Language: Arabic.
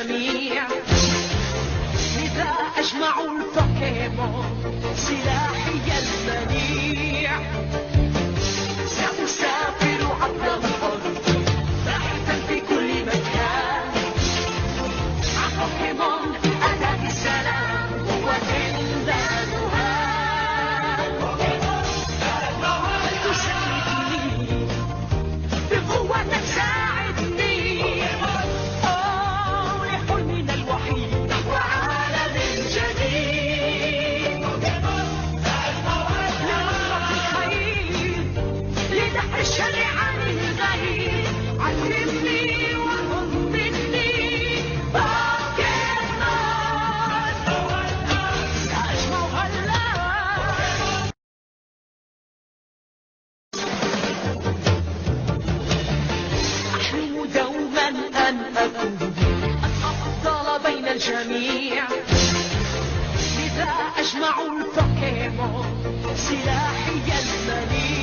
الجميع، لذا أجمع البوكيمون سلاحي المنيع. سأسافر عبر الأرض باحثا في كل مكان عن بوكيمون أتى بالسلام وتندادها. تساعدني بقوة تساعدني لحلمنا الوحيد نحو عالم جديد، لنصرة الخير لدفع الشر عن الغير. علمني وأمني بوكيمون سأجمعها الآن. أحلم دوما أن أكون الأفضل بين الجميع، لذا أجمع البوكيمون سلاحي المنيع.